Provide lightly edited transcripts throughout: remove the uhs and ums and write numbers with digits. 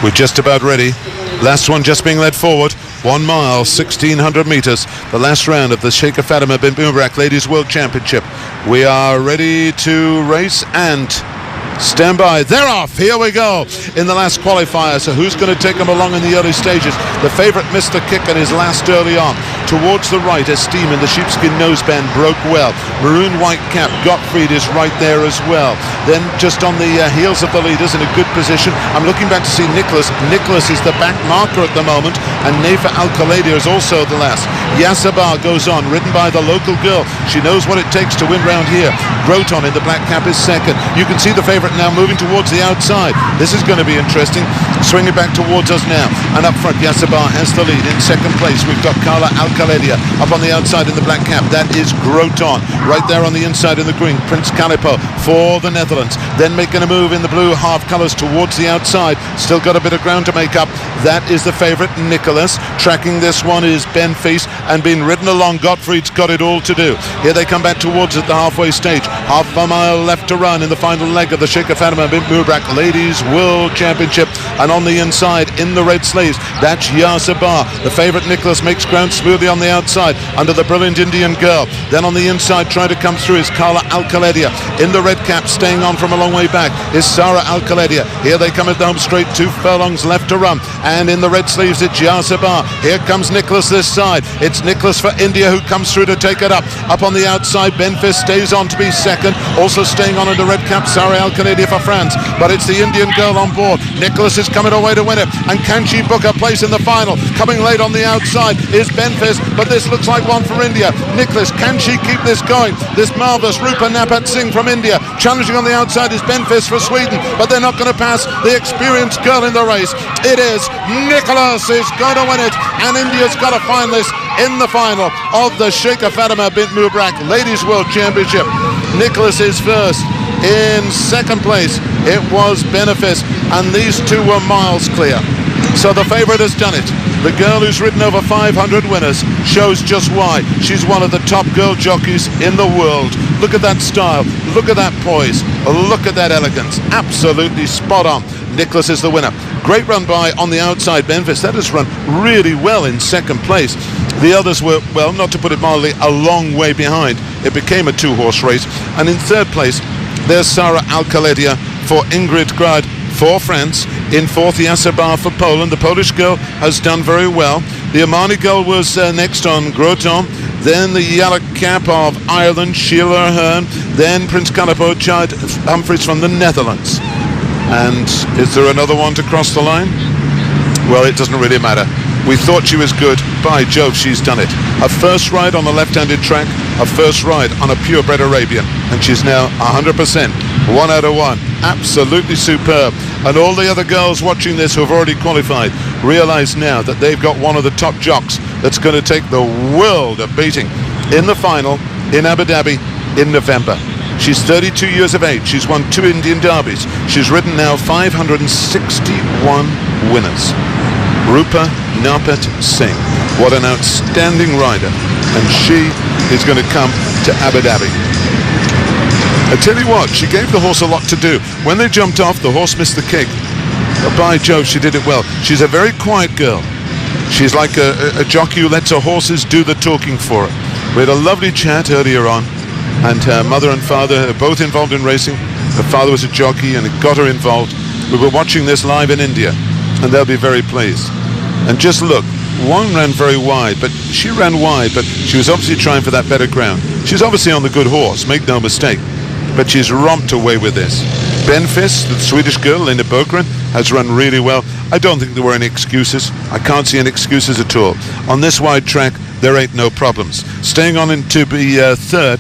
We're just about ready. Last one just being led forward. 1 mile, 1,600 meters. The last round of the Sheikh Fatima bin Mubarak Ladies World Championship. We are ready to race and stand by. They're off. Here we go in the last qualifier. So who's going to take them along in the early stages? The favourite missed the kick in his last early on. Towards the right, Esteem in the sheepskin noseband broke well. Maroon white cap, Gottfried is right there as well. Then just on the heels of the leaders in a good position. I'm looking back to see Nicholas. Nicholas is the back marker at the moment, and Neifa Al-Khaladia is also the last. Yasabar goes on, ridden by the local girl. She knows what it takes to win round here. Groton in the black cap is second. You can see the favourite now moving towards the outside. This is going to be interesting. Swinging back towards us now, and up front Yasabar has the lead. In second place we've got Carla Al-Khaladia. Up on the outside in the black cap, that is Groton. Right there on the inside in the green, Prince Calipo for the Netherlands. Then making a move in the blue half colours towards the outside. Still got a bit of ground to make up. That is the favourite Nicholas. Tracking this one is Ben Feast, and being ridden along, Gottfried's got it all to do. Here they come back towards at the halfway stage. Half a mile left to run in the final leg of the Sheikh Fatima bin Mubarak Ladies World Championship. And on the inside in the red sleeves, that's Yasabar. The favourite Nicholas makes ground smoothly on the outside under the brilliant Indian girl. Then on the inside trying to come through is Carla Al-Khaladia. In the red cap, staying on from a long way back, is Sarah Al-Khaladia. Here they come at the home straight, 2 furlongs left to run. And in the red sleeves it's Yasabar. Here comes Nicholas this side. It's Nicholas for India who comes through to take it up. Up on the outside, Benfis stays on to be second. Also staying on in the red cap, Sarah Al-Khaladia for France. But it's the Indian girl on board. Nicholas is coming away to win it. And can she book a place in the final? Coming late on the outside is Benfis, but this looks like one for India. Nicholas, can she keep this going? This marvellous Rupa Napat Singh from India. Challenging on the outside is Benfis for Sweden, but they're not going to pass the experienced girl in the race. It is Nicholas is going to win it, and India's got to find this in the final of the Sheikh Fatima bin Mubarak Ladies World Championship. Nicholas is first. In second place it was Benefis, and these two were miles clear. So the favourite has done it. The girl who's ridden over 500 winners shows just why. She's one of the top girl jockeys in the world. Look at that style, look at that poise, look at that elegance. Absolutely spot on. Nicholas is the winner. Great run by on the outside Benfis. That has run really well in second place. The others were, well, not to put it mildly, a long way behind. It became a 2-horse race. And in third place there's Sarah Al-Khaladia for Ingrid Grad for France. In fourth, Yasabar for Poland. The Polish girl has done very well. The Omani girl was next on Groton. Then the yellow cap of Ireland, Sheila Ahern. Then Prince Calipo, Chad Humphreys from the Netherlands. And is there another one to cross the line? Well, it doesn't really matter. We thought she was good. By Jove, she's done it. Her first ride on the left-handed track, her first ride on a purebred Arabian, and she's now 100%, 1 out of 1. Absolutely superb. And all the other girls watching this who have already qualified realise now that they've got one of the top jocks that's going to take the world a beating in the final in Abu Dhabi in November. She's 32 years of age. She's won 2 Indian derbies. She's ridden now 561 winners. Rupa Napat Singh. What an outstanding rider. And she is going to come to Abu Dhabi. I tell you what, she gave the horse a lot to do. When they jumped off, the horse missed the kick. But by Jove, she did it well. She's a very quiet girl. She's like a jockey who lets her horses do the talking for her. We had a lovely chat earlier on, and her mother and father are both involved in racing. Her father was a jockey and it got her involved. We were watching this live in India, and they'll be very pleased. And just look, one ran very wide, but she ran wide, but she was obviously trying for that better ground. She's obviously on the good horse, make no mistake, but she's romped away with this. Benfis, the Swedish girl, Linda Bokeren, has run really well. I don't think there were any excuses. I can't see any excuses at all. On this wide track, there ain't no problems. Staying on into be third,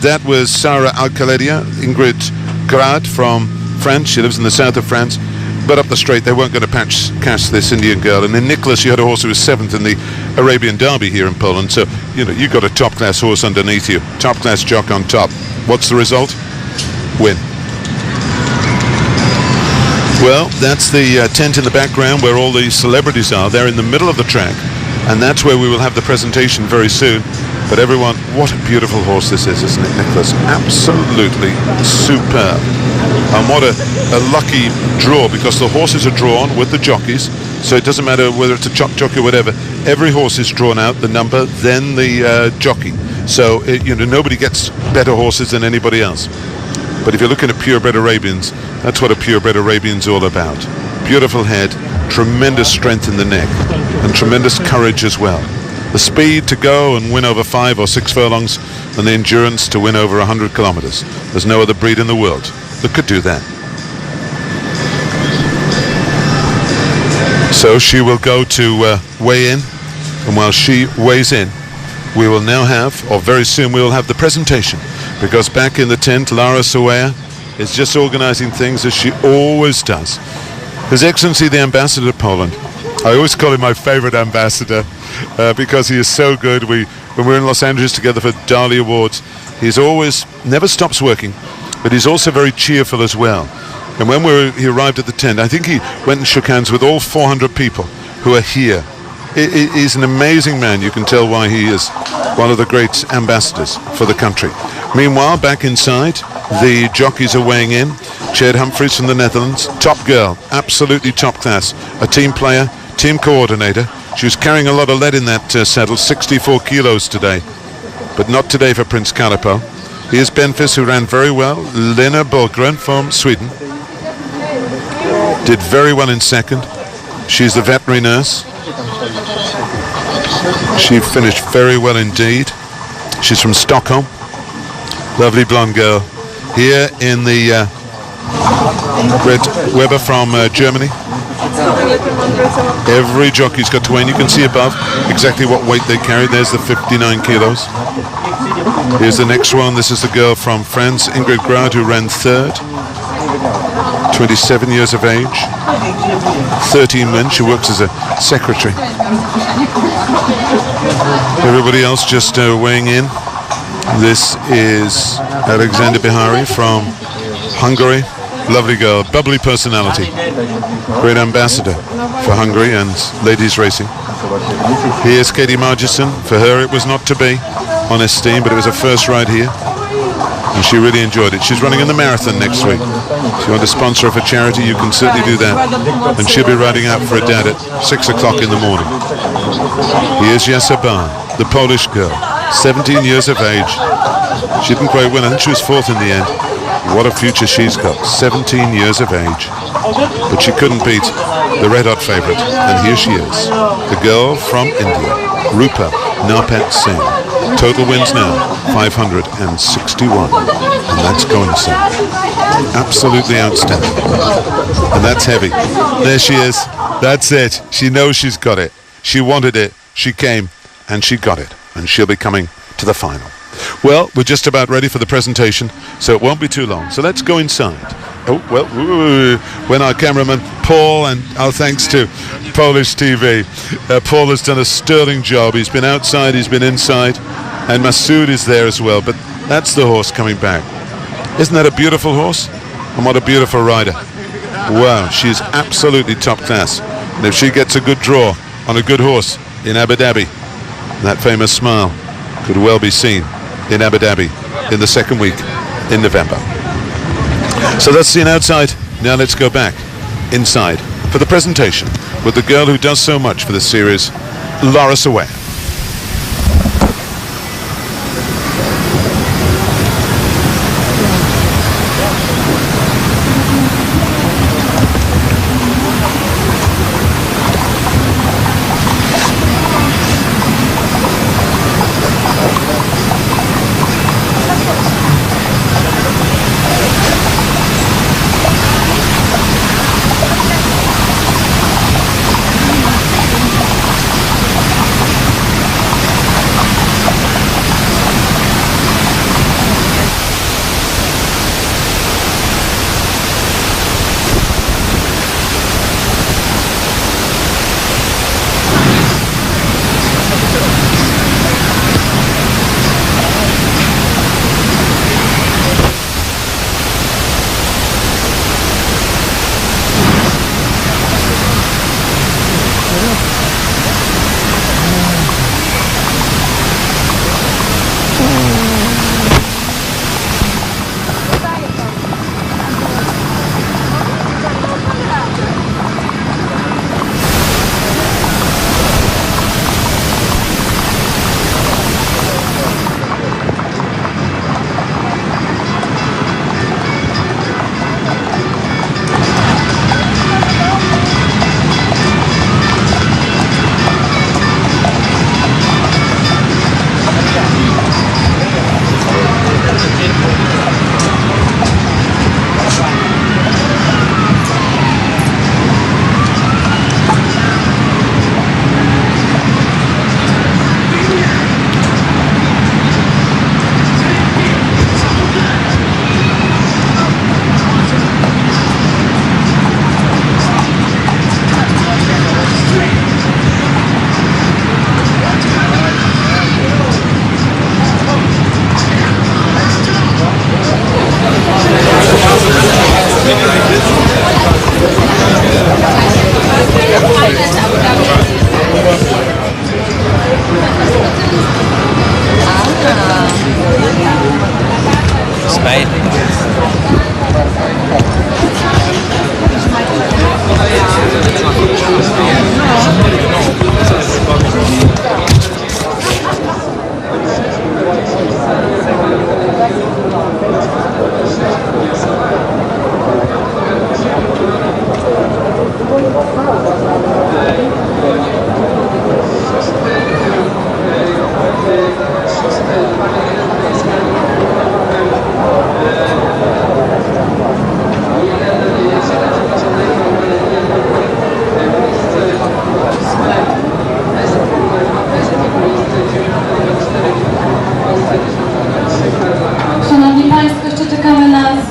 that was Sarah Al-Khaladia, Ingrid Grad from France. She lives in the south of France. But up the straight, they weren't going to catch this Indian girl. And in Nicholas, you had a horse who was 7th in the Arabian Derby here in Poland. So, you know, you've got a top-class horse underneath you. Top-class jock on top. What's the result? Win. Well, that's the tent in the background where all the celebrities are. They're in the middle of the track. And that's where we will have the presentation very soon. But everyone, what a beautiful horse this is, isn't it, Nicholas? Absolutely superb. And what a lucky draw, because the horses are drawn with the jockeys, so it doesn't matter whether it's a jockey or whatever. Every horse is drawn out, the number, then the jockey. So nobody gets better horses than anybody else. But if you're looking at purebred Arabians, that's what a purebred Arabian's all about. Beautiful head, tremendous strength in the neck, and tremendous courage as well. The speed to go and win over 5 or 6 furlongs, and the endurance to win over 100 kilometers. There's no other breed in the world that could do that. So she will go to weigh in, and while she weighs in, we will now have, or very soon we will have the presentation, because back in the tent, Lara Sawaya is just organizing things as she always does. His Excellency the Ambassador of Poland. I always call him my favorite ambassador because he is so good. When we're in Los Angeles together for Dali Awards, he's always, never stops working, but he's also very cheerful as well. And when he arrived at the tent, I think he went and shook hands with all 400 people who are here. He's an amazing man. You can tell why he is one of the great ambassadors for the country. Meanwhile, back inside, the jockeys are weighing in. Chad Humphreys from the Netherlands, top girl, absolutely top class. A team player, team coordinator. She was carrying a lot of lead in that saddle, 64 kilos today. But not today for Prince Kalipo. Here's Benfis, who ran very well. Lena Borgren from Sweden did very well in second. She's the veterinary nurse. She finished very well indeed. She's from Stockholm. Lovely blonde girl. Here in the Red Weber from Germany. Every jockey's got to weigh in. You can see above exactly what weight they carry. There's the 59 kilos. Here's the next one. This is the girl from France, Ingrid Grad, who ran third. 27 years of age. 13 men. She works as a secretary. Everybody else just weighing in. This is Alexander Bihari from Hungary. Lovely girl, bubbly personality. Great ambassador for Hungary and ladies racing. Here's Katie Margison. For her it was not to be on Esteem, but it was her first ride here. And she really enjoyed it. She's running in the marathon next week. If you want to sponsor her for charity, you can certainly do that. And she'll be riding out for a dad at 6 o'clock in the morning. Here's Yasaban, the Polish girl, 17 years of age. She didn't quite win. I think she was fourth in the end. What a future she's got, 17 years of age. But she couldn't beat the red-hot favourite. And here she is, the girl from India, N.RUPA Narpat Singh. Total wins now, 561. And that's going some. Absolutely outstanding. And that's heavy. There she is. That's it. She knows she's got it. She wanted it. She came and she got it. And she'll be coming to the final. Well, we're just about ready for the presentation, so it won't be too long. So let's go inside. Oh, well, when our cameraman Paul, and our thanks to Polish TV, Paul has done a sterling job. He's been outside, he's been inside, and Masood is there as well. But that's the horse coming back. Isn't that a beautiful horse? And what a beautiful rider. Wow, she's absolutely top class. And if she gets a good draw on a good horse in Abu Dhabi, that famous smile could well be seen in Abu Dhabi in the second week in November. So that's seen outside. Now let's go back inside for the presentation with the girl who does so much for the series, Lara Sawaya.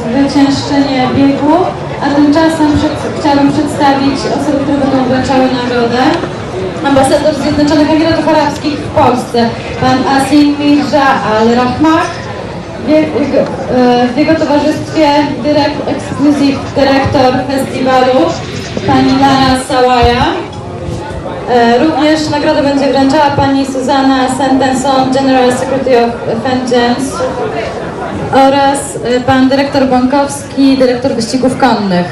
Zwyciężczynię biegu, a tymczasem chciałabym przedstawić osoby, które będą wręczały nagrodę. Ambasador Zjednoczonych Emiratów Arabskich w Polsce, pan Asim Mirza Al-Rahmah. W jego towarzystwie ekskluzyw dyrektor festiwalu, pani Lara Sawaja. Również nagrodę będzie wręczała pani Susanna Sentenson, General Secretary of Vengeance, oraz pan dyrektor Bąkowski, dyrektor wyścigów konnych.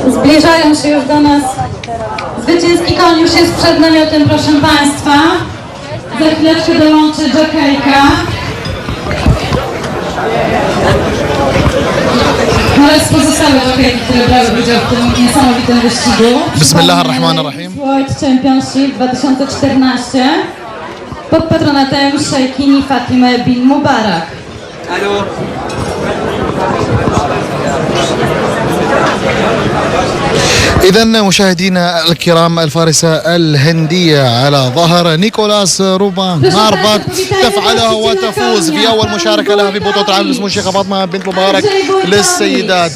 Zbliżają się już do nas. Zwycięski koń już jest przed namiotem, proszę państwa. Za chwileczkę dołączy Jockeyka. Oraz pozostałe jockeyki, które brały udział w tym niesamowitym wyścigu. Bismillahirrahmanirrahim. World Championship 2014 pod patronatem szejkini Fatimy bin Mubarak. إذا مشاهدينا الكرام الفارسة الهندية على ظهر نيكولاس روبا ناربا تفعله وتفوز في أول مشاركة لها في بطولة العالم اسمه الشيخة فاطمة بنت مبارك للسيدات.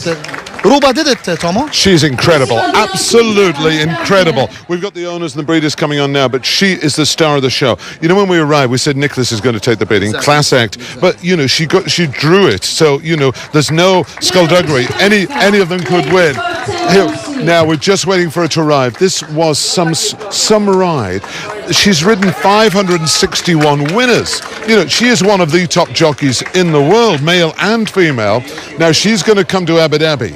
Ruba did it, Tomo. She's incredible, absolutely incredible. We've got the owners and the breeders coming on now, but she is the star of the show. You know, when we arrived, we said Nicholas is going to take the bidding, class act, but you know, she drew it, so you know, there's no skullduggery. Any of them could win. Here, now we're just waiting for her to arrive. This was some ride. She's ridden 561 winners. You know, she is one of the top jockeys in the world, male and female. Now she's going to come to Abu Dhabi.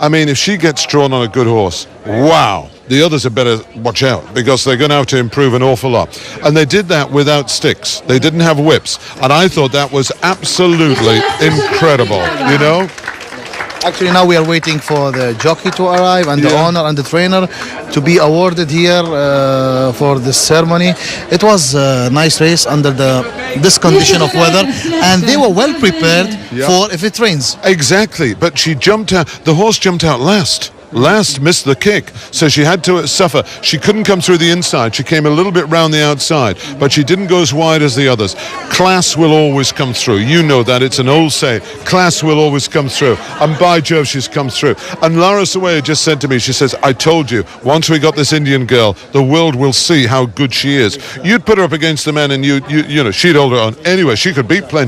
I mean, if she gets drawn on a good horse, wow. The others had better watch out because they're going to have to improve an awful lot. And they did that without sticks. They didn't have whips. And I thought that was absolutely incredible, you know? Actually, now we are waiting for the jockey to arrive and the owner and the trainer to be awarded here for this ceremony. It was a nice race under this condition of weather, and they were well prepared for if it rains. Exactly, but she jumped out. The horse jumped out last. Missed the kick, so she had to suffer. She couldn't come through the inside. She came a little bit round the outside, but she didn't go as wide as the others. Class will always come through. You know that. It's an old saying. Class will always come through. And by Jove, she's come through. And Lara Sawaya just said to me, she says, I told you, once we got this Indian girl, the world will see how good she is. You'd put her up against the men and you know, she'd hold her on. Anyway, she could beat plenty.